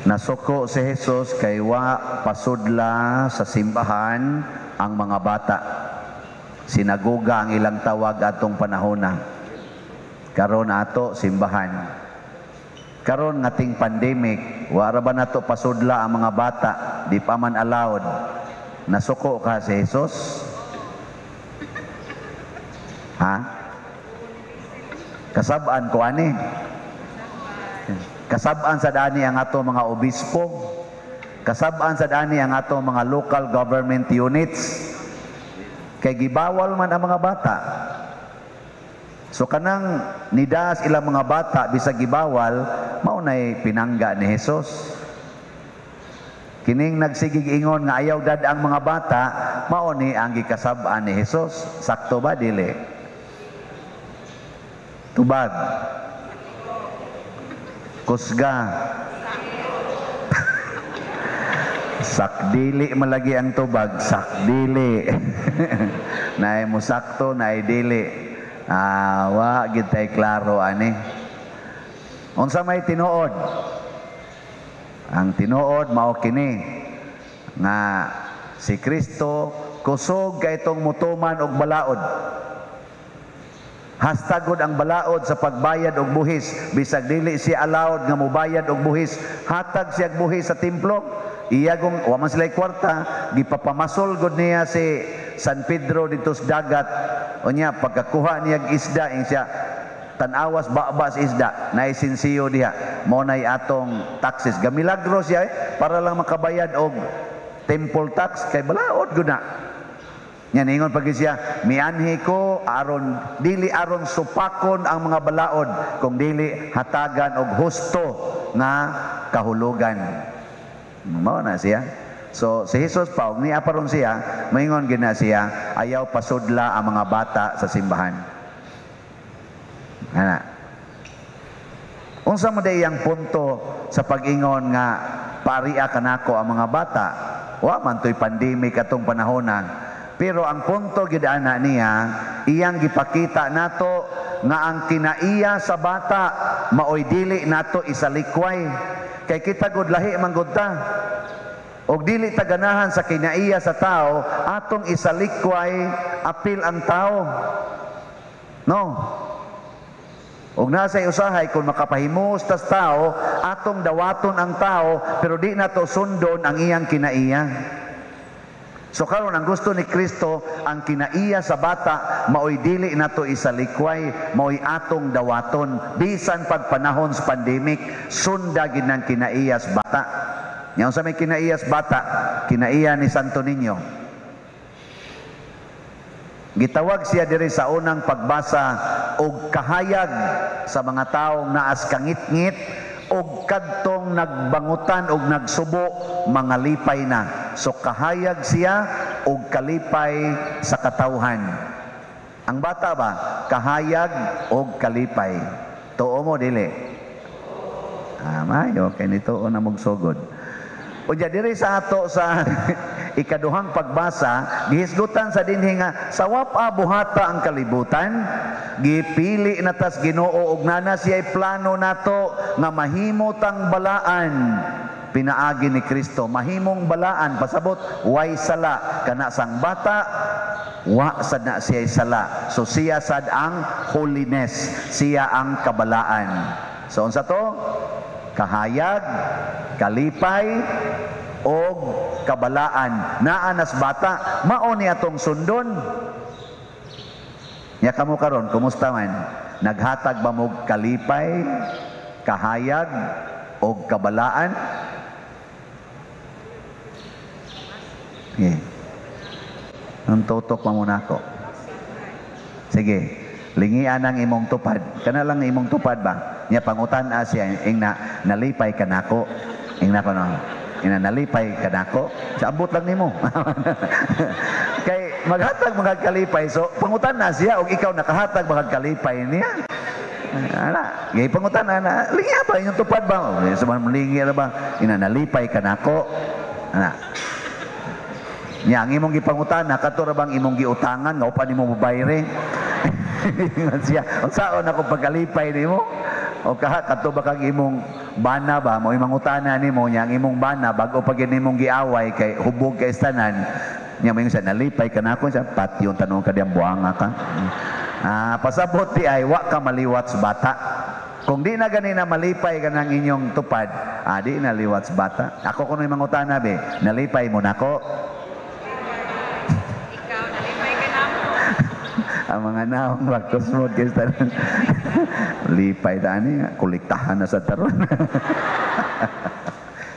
Nasuko si Jesus kay wa pasudla sa simbahan ang mga bata. Sinaguga ang ilang tawag atong panahona. Karon ato simbahan. Karon ngating pandemic, wara ba nato pasudla ang mga bata, di pa man allowed. Nasuko ka si Jesus? Ha? Kasabaan ko ani. Kasabaan sa dani ang ato mga obispo. Kasabaan sa dani ang ato mga local government units. Kay gibawal man ang mga bata. So kanang nidas ilang mga bata bisag gibawal, mao nay pinangga ni Jesus. Kining nagsigig ingon nga ayaw dad ang mga bata, mao ni ang gikasab-an ni Jesus. Sakto ba dili? Tubag. Kusga. Sakdili malagi ang tubag, sakdili. Naay mo sakto, naay dili. Wa gid tay klaro ani. Unsa may tinuod? Ang tinuod mao kini nga si Kristo kusog kay itong mutuman og balaod. Hastagod ang balaod sa pagbayad og buhis, bisag dili siya allowed nga mobayad og buhis, hatag siya og buhis sa templo. Iyagong wa man sila kwarta, gipapamasol gud niya si San Pedro dito sa dagat. Unya pagkakuha niya isda ing siya tanawas babas isda na isinsiyo diha mo nay atong taxes. Gamilagro siya para lang makabayad og temple tax kay balaod gud na. Yan ingon pag siya, mianhi ko aron dili aron supakon ang mga balaod, kung dili hatagan og husto nga kahulugan. Mao na siya. So si Jesus pa ni aparon siya, moingon gina siya, ayaw pasudla ang mga bata sa simbahan. Ana. Unsa man dayang punto sa pag-ingon nga paria kanako ang mga bata? Wa man toy pandemic atong panahona. Pero ang punto gid ana niya, iyang gipakita nato nga ang kinaiya sa bata maoy dili nato isalikway. Kay kita gud lahi man gud ta. Og dili ta ganahan sa kinaiya sa tao, atong isalikway apil ang tao. No. Og nasay usahay kung makapahimos tas tao, atong dawaton ang tao pero di nato sundon ang iyang kinaiya. So karon ang gusto ni Kristo, ang kinaiya sa bata maoy dili nato isalikway, maoy atong dawaton bisan pag panahon sa pandemic, sunda gid nang kinaiya sa bata. Nya unsa may kinaiya sa bata? Kinaiya ni Santo Niño. Gitawag siya diri sa unang pagbasa og kahayag sa mga taong naas kangit-ngit og kadtong nagbangutan og nagsubo, mga lipay na. So kahayag siya og kalipay sa katawhan. Ang bata ba kahayag og kalipay? Tuo mo dili? Mayo kay nito na magsugod. Unya diri sa ato sa ikaduhang pagbasa, gihisgutan sa dinhi nga sa wapa buhata ang kalibutan, gipili na tas Ginoo og nana siya'y plano nato nga mahimot ang balaan. Pinaagi ni Kristo, mahimong balaan, pasabot way sala kana sang bata, wa sad na siya'y sala. So siya sad ang holiness, siya ang kabalaan. So unsa to? Kahayag, kalipay, og kabalaan. Naanas bata, mao ni atong sundon. Nya kamo karon, kumusta man? Naghatag ba mo kalipay, kahayag, og kabalaan? Ang tutok pa muna ko. Sige, lingian ang imong tupad. Kana lang imong tupad ba? Nya pangutan siya ing nalipay kanako. Ing nako no. Ina nalipay kanako. Sa abot lang nimo. Kay maghatag mga kalipay, so pangutan na siya og ikaw nakahatag mga kalipay niya. Ana, gay pangutan na lingi pa inyong tupad ba? Sa man lingi ra ba? Ina nalipay kanako. Ana. Nya ang imong gipangutan kato ra bang imong giutangan nga upan nimo mobayre? Siya, unsaon ako pagkalipay nimo? O kato ba kang imong bana ba, mo mangutana nimo nya ang imong bana bago pag nimong giaway kay hubog kay tanan. Nya mo sa nalipay ka nako sa patyon tanong ka diyang buanga ka. Pasabot di ay wa ka maliwat sa bata. Kung di na ganina malipay ka ng inyong tupad, di na liwat sa bata. Ako kuno yung mangutana be, nalipay mo nako. Ikaw, nalipay ka na mo. Ang mga naong laktos mo kay tanan. Lipay tani, kuliktahan na sa taron.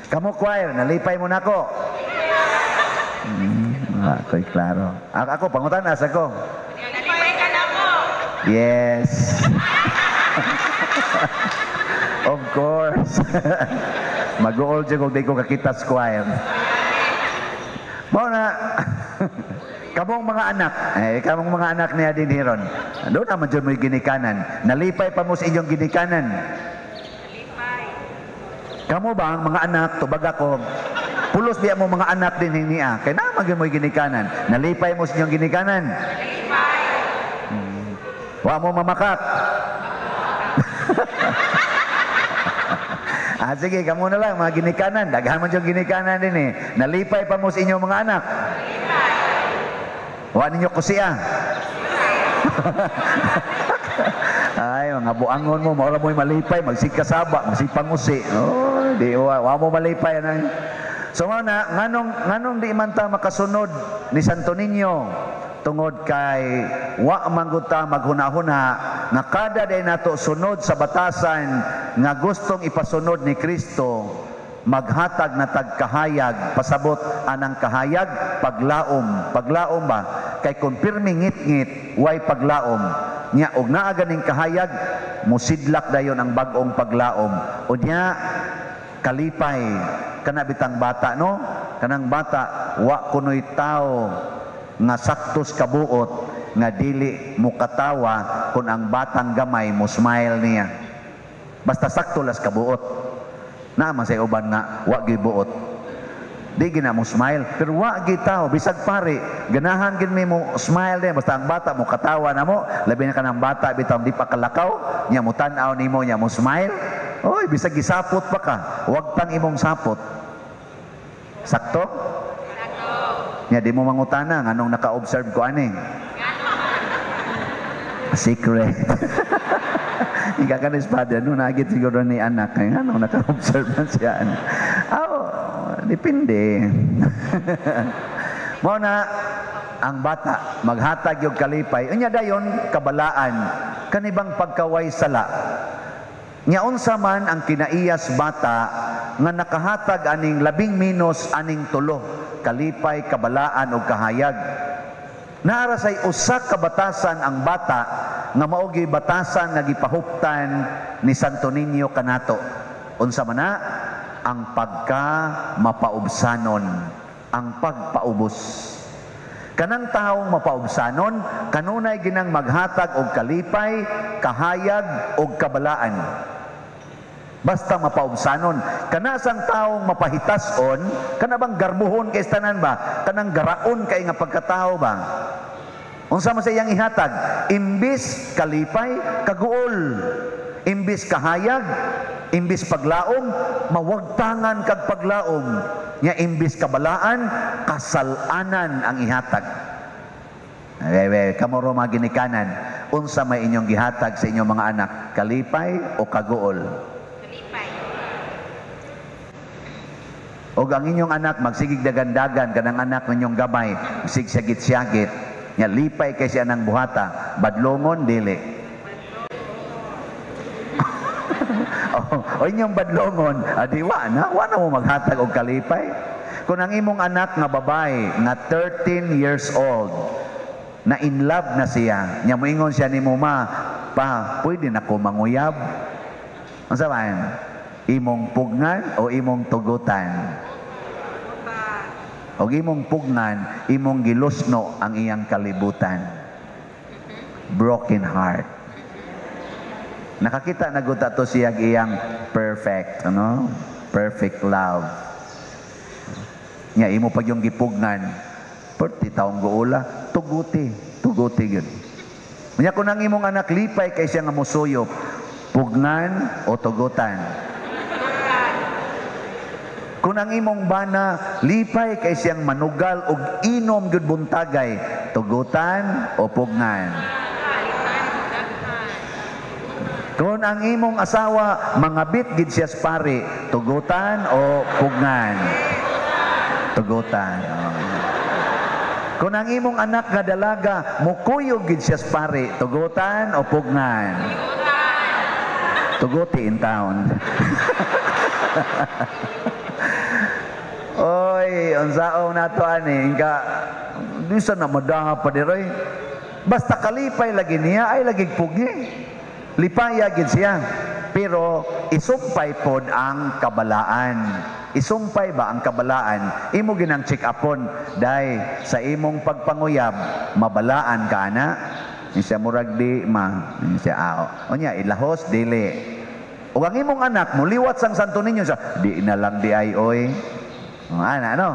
Kamu choir, nalipay mo nako. Ako'y klaro. Ako, pangutana sa ko. Nalipay ka na mo. Yes. Of course. Mag-uol dyan kung di ko kakita sa choir. Mau na, kamong mga anak, kamong mga anak niya din hiron. Doon naman dyan mo'y ginikanan. Nalipay pa mo sa inyong ginikanan. Nalipay. Kamu ba ang mga anak, tubag ako, pulos biya mo mga anak din niya. Kaya naman dyan mo'y ginikanan. Nalipay mo sa inyong ginikanan. Nalipay. Wa mo mamakak. Sige, kamo na lang, mga ginikanan. Daghan man yung ginikanan din eh. Nalipay pa mo sa inyong mga anak. Nalipay. Wa ninyo kusiya. Ay, mga buangon mo, maula mo'y malipay, magsikasaba, magsipangusi. Oh, di, wa mo malipay. So, nganong di man ta makasunod ni Santo Niño tungod kay wa mangguta maghunahuna nga kada day nato sunod sa batasan nga gustong ipasunod ni Kristo, maghatag na tagkahayag, pasabot anang kahayag paglaom ba kay kung pirmi ngit-ngit way paglaom nya og naa ganing kahayag musidlak dayon ang bag-ong paglaom unya kalipay kana bitang bata no, kanang bata wa kunoy tao nga saktos kabuot nga dili mo katawa kung ang batang gamay mo smile niya. Basta sakto las kabuot. Naman sa uban nga wa gyud buot. Di gina mo smile, pero wa gyud tao bisag pare, ganahan gid mo smile din basta ang bata mo katawa na mo, labi na kanang bata bitaw di pa kalakaw, nya mo tan-aw nimo nya mo smile. Oy, bisag gisapot pa ka, wag tang imong sapot. Sakto? Nya di mo mangutana nganong naka-observe ko ani. Secret. Ika ka na espada no nagit siguro ni anak kay nganong naka-observe na siya. Depende. Mao na ang bata maghatag yung kalipay. Unya dayon kabalaan kanibang pagkaway sala. Nya unsa man ang kinaiyas bata nga nakahatag aning 10 aning 3 kalipay, kabalaan o kahayag. Naara say usa ka batasan ang bata nga mao gyud batasan nga gipahuptan ni Santo Niño kanato. Unsa man na? Ang pagka mapaubsanon, ang pagpaubos. Kanang taong mapaubsanon, kanunay ginang maghatag og kalipay, kahayag og kabalaan. Basta mapaubsanon. Kanasang taong mapahitason, kanabang garbuhon kay tanan ba? Kanang garaon kay nga pagkatao ba? Unsa man sa iyang ihatag? Imbis kalipay, kaguol. Imbis kahayag, imbis paglaom, mawagtangan kag paglaom. Nya imbis kabalaan, kasalanan ang ihatag. Kamoro mga ginikanan, unsa may inyong gihatag sa inyong mga anak? Kalipay o kaguol? Nalipay. O ang inyong anak magsigig dagan-dagan, kanang anak ninyong gamay, sigsigit-sigit, nya lipay kay siya ng buhata, badlongon, dili. O inyong badlongon, wa na mo maghatag og kalipay. Kung ang imong anak nga babay nga 13 years old, na in love na siya, nya moingon siya nimo, ma, pa, pwede na ko manguyab. Unsa man? Imong pugnan o imong tugutan? Og imong pugnan, imong gilusno ang iyang kalibutan. Broken heart. Nakakita na gud to siya iyang perfect, ano? Perfect love. Nya imo pag yung gipugnan, perti taong guula, tuguti gyud. Nya kun ang imong anak lipay kay siya nga musuyop, pugnan o tugutan? Kung ang imong bana lipay kay siyang manugal og inom gyud buntagay, tugutan o pugngan. Kung ang imong asawa mangabit gid siya sa pari, tugutan o pugngan. Tugutan. Kung ang imong anak nga dalaga mukuyog gid siya sa pari, tugutan o pugngan. Tuguti in town. Oy, unsaon nato ani ka bisa na madanga pa diray. Basta kalipay lagi niya ay lagi pugi. Lipaya gid siya. Pero isumpay pod ang kabalaan. Isumpay ba ang kabalaan? Imo ginang check upon dai sa imong pagpanguyab mabalaan ka ana. Ni siya murag di ma, ni siya ao. Unya ilahos dili. Ug ang imong anak muliwat sang santo ninyo siya, di na lang di ay oy. Ana no.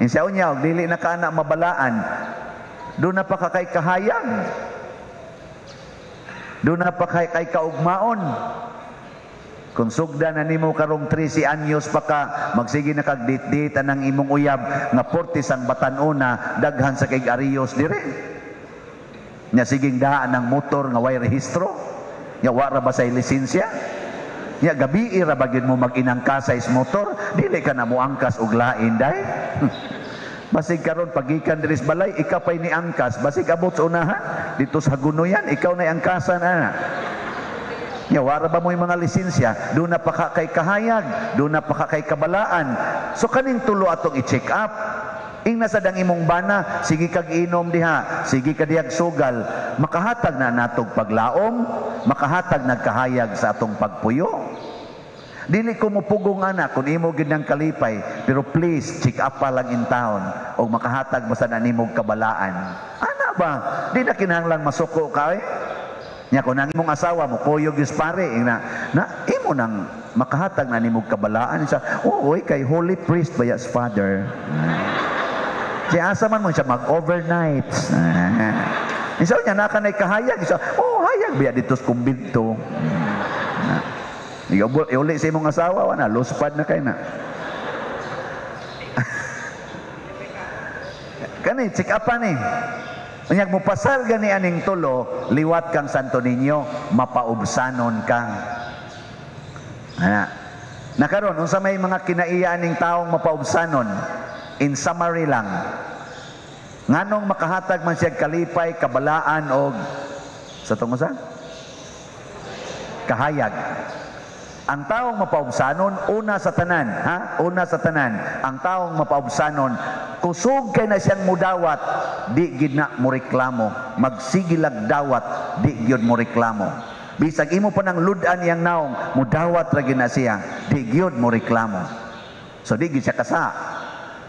Ni siya unya og dili na ka ana mabalaan. Do na pa ka kay kahayag. Do na pa kay kaugmaon. Kung sugda na nimo karong 13 anyos pa ka, magsige na kag date-date ang imong uyab nga 40 sang batan-una daghan sa kay ariyos dire. Nya siging daan ng motor nga way rehistro. Nya wa ra ba say lisensya? Nya gabi ra ba gyud mo mag-inangkasay sa motor, dili ka na mo angkas og lain day. Basig karon pagikan diri sa balay, ikaw pay ni angkas, basig abot sa unahan dito sa Hagunoyan, ikaw na angkasan ana. Nya wara ba mo yung mga lisensya, do na pa ka kay kahayag, do na pa ka kay kabalaan. So kaning tulo atong i-check up. Ing nasa dang imong bana, sige kag inom diha, sige ka diyag sugal, makahatag na natog paglaom, makahatag nagkahayag sa atong pagpuyo. Dili ko mupugong ana kung imo gid nang kalipay, pero please check up pa lang in town o makahatag basta na nimog kabalaan. Ana ba? Di na kinahanglan masuko ka eh. Nya kung ang imong asawa mo kuyog yus pare na imo nang makahatag na nimog kabalaan siya. Oy kay holy priest ba yas father. Siya asa man mo siya mag-overnight. Isa niya nakanay kahayag siya. Oh hayag biya dito sa kumbinto. Iuli sa imong asawa na lospad na kay na. Kani check up ni. Unyag mo pasal gani aning tulo, liwat kang Santo Niño, mapaubsanon kang. Ana. Nakaron unsa may mga kinaiya aning taong mapaubsanon? In summary lang. Nganong makahatag man siya kalipay, kabalaan og sa tungo sa kahayag. Ang taong mapaubsanon, una sa tanan, una sa tanan, ang taong mapaubsanon, kusog kay na siyang mudawat, di gid na mo reklamo. Magsigilag dawat, di gyud mo reklamo. Bisag imo pa nang ludan yang naong, mudawat ra gyud na siya, di gyud mo reklamo. So di gyud siya kasa.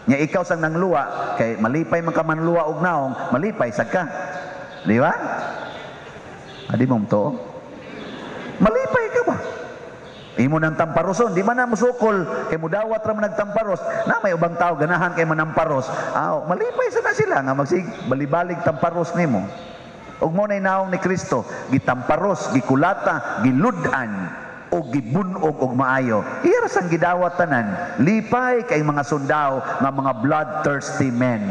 Nya ikaw sang nangluwa, kay malipay man ka manluwa og naong, malipay sad ka. Di ba? Adi mo to? Malipay ka ba? Imo nang tamparoson, di man na musukol kay mudawat ra man nagtamparos na may ubang tao ganahan kay manamparos. Malipay sa na sila nga magsig balibalig tamparos nimo. Ug mo nay naong ni Kristo, gitamparos, gikulata, giludan o gibunog og maayo. Ira sang gidawat tanan, lipay kay mga sundao nga mga bloodthirsty men.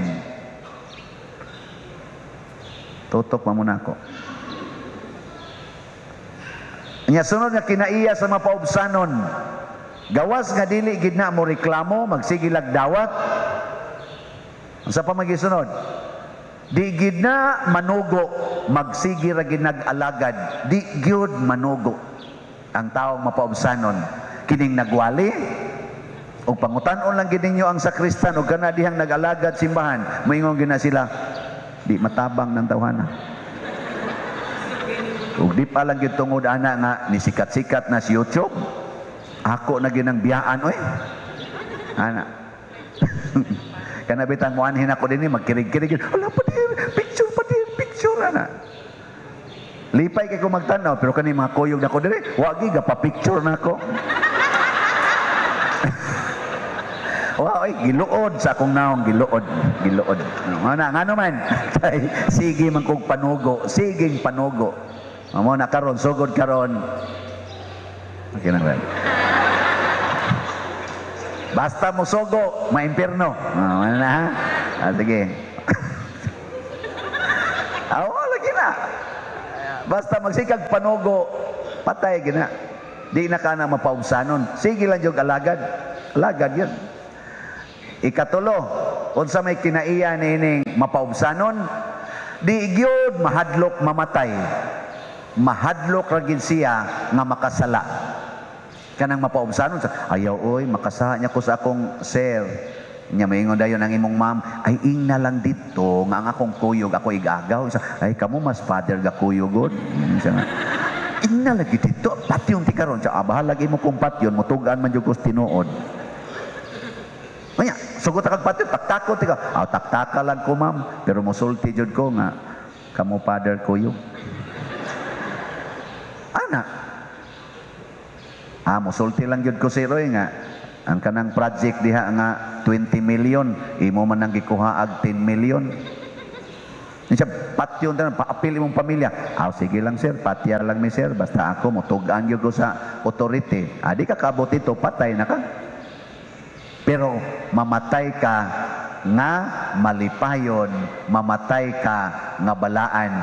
Tutok pa muna ako. Nya sunod nga kinaiya sa mapaubsanon, gawas nga dili gid na mo reklamo, magsigilag dawat. Unsa pa magisunod? Di gid na manugo, magsigi ra gid nag-alagad, di gyud manugo. Ang taong mapaubsanon, kining nagwali o pangutan-on lang gid ninyo ang sakristan o kana dihang nag-alagad simbahan, moingon gid na sila, di matabang ng tawhana. Ug di pa lang gyud tungod ana nga ni sikat-sikat na si YouTube. Ako na ginang biyaan oy. Ana. Kana bitang mo anhin ako dinhi magkirig-kirig. Wala pa dir, picture ana. Lipay kay ko magtanaw pero kani mga kuyog nako diri, wa gi ga pa picture nako. Wow, giluod sa akong naong giluod. Ana ngano man. Sige man kog panugo, siging panugo. Amo na karon sugod karon. Okay na ba? Basta musugo, maimpirno. Ano na ha? Sige. Lagi na. Basta magsikag panugo, patay gina. Di na ka na mapaubsanon. Sige lang yung alagad. Alagad yun. Ikatulo, unsa may kinaiya nining mapaubsanon, di gyud mahadlok mamatay. Mahadlok ra gid siya nga makasala. Kanang mapaubsanon sa ayaw oy makasaha niya ko sa akong sir. Nya maingon dayon ang imong ma'am, ay ing na lang dito nga ang akong kuyog ako igagaw. Ay kamo mas father ga kuyogod. Ing na lagi dito patyon ti karon sa bahala lagi mo kung patyon mutugan man jud ko tinuod. Nya sugot kag patyon taktakot ti ka. Taktaka lang ko ma'am, pero mosulti jud ko nga kamo father kuyog. Ana. Mosulti lang jud ko si Roy nga ang kanang project diha nga 20 million, imo man nang gikuha ag 10 million. Siya patyon tanan paapil imong pamilya. Sige lang sir, patyar lang mi sir, basta ako motugaan gyud ko sa authority. Di ka kabot ito, patay na ka. Pero mamatay ka nga malipayon, mamatay ka nga balaan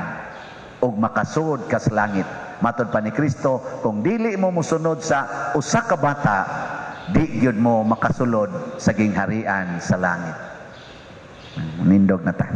ug makasud ka sa langit. Matod pa ni Kristo, kung dili mo musunod sa usa ka bata, di gyud mo makasulod sa gingharian sa langit. Nindog na ta.